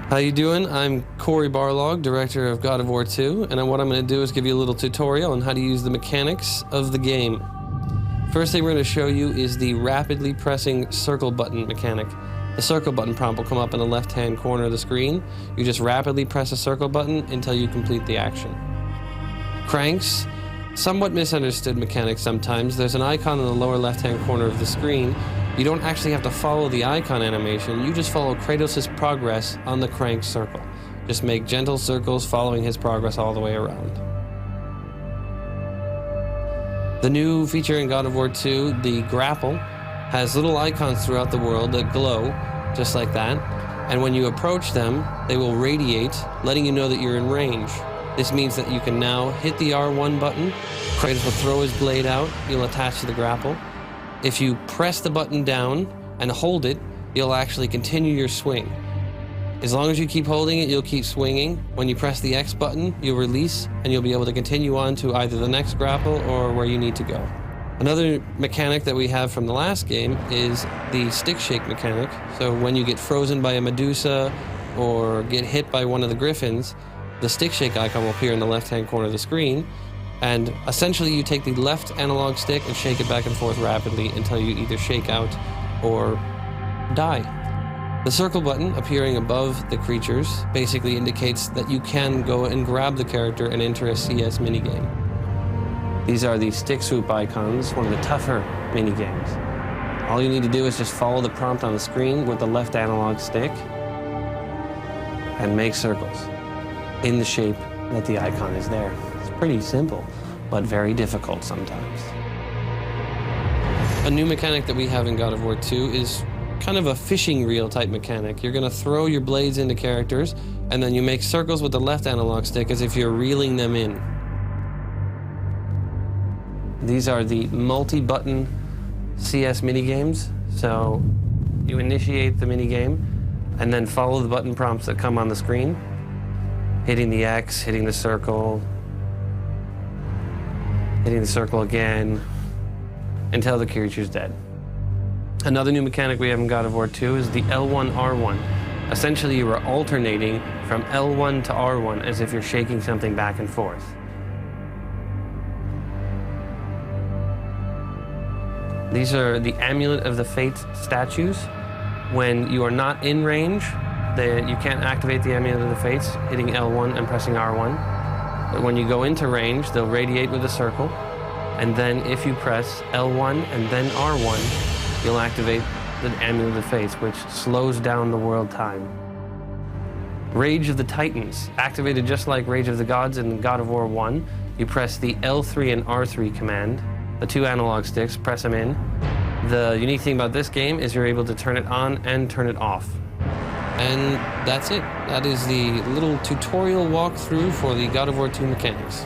How you doing? I'm Cory Barlog, director of God of War 2, and what I'm going to do is give you a little tutorial on how to use the mechanics of the game. First thing we're going to show you is the rapidly pressing circle button mechanic. The circle button prompt will come up in the left-hand corner of the screen. You just rapidly press a circle button until you complete the action. Cranks, somewhat misunderstood mechanic sometimes. There's an icon in the lower left-hand corner of the screen. You don't actually have to follow the icon animation, you just follow Kratos' progress on the crank circle. Just make gentle circles following his progress all the way around. The new feature in God of War 2, the grapple, has little icons throughout the world that glow, just like that. And when you approach them, they will radiate, letting you know that you're in range. This means that you can now hit the R1 button, Kratos will throw his blade out, you'll attach to the grapple. If you press the button down and hold it, you'll actually continue your swing. As long as you keep holding it, you'll keep swinging. When you press the X button, you'll release, and you'll be able to continue on to either the next grapple or where you need to go. Another mechanic that we have from the last game is the stick shake mechanic. So when you get frozen by a Medusa or get hit by one of the Griffins, the stick shake icon will appear in the left-hand corner of the screen. And essentially you take the left analog stick and shake it back and forth rapidly until you either shake out or die. The circle button appearing above the creatures basically indicates that you can go and grab the character and enter a CS minigame. These are the stick swoop icons, one of the tougher minigames. All you need to do is just follow the prompt on the screen with the left analog stick and make circles in the shape that the icon is there. Pretty simple, but very difficult sometimes. A new mechanic that we have in God of War 2 is kind of a fishing reel type mechanic. You're going to throw your blades into characters, and then you make circles with the left analog stick as if you're reeling them in. These are the multi-button CS minigames. So you initiate the minigame, and then follow the button prompts that come on the screen. Hitting the X, hitting the circle, hitting the circle again, until the creature's dead. Another new mechanic we have in God of War 2 is the L1-R1. Essentially, you are alternating from L1 to R1 as if you're shaking something back and forth. These are the Amulet of the Fates statues. When you are not in range, you can't activate the Amulet of the Fates, hitting L1 and pressing R1. But when you go into range, they'll radiate with a circle, and then if you press L1 and then R1, you'll activate the Amulet of the Fates, which slows down the world time. Rage of the Titans, activated just like Rage of the Gods in God of War 1. You press the L3 and R3 command, the two analog sticks, press them in. The unique thing about this game is you're able to turn it on and turn it off. And that's it. That is the little tutorial walkthrough for the God of War 2 mechanics.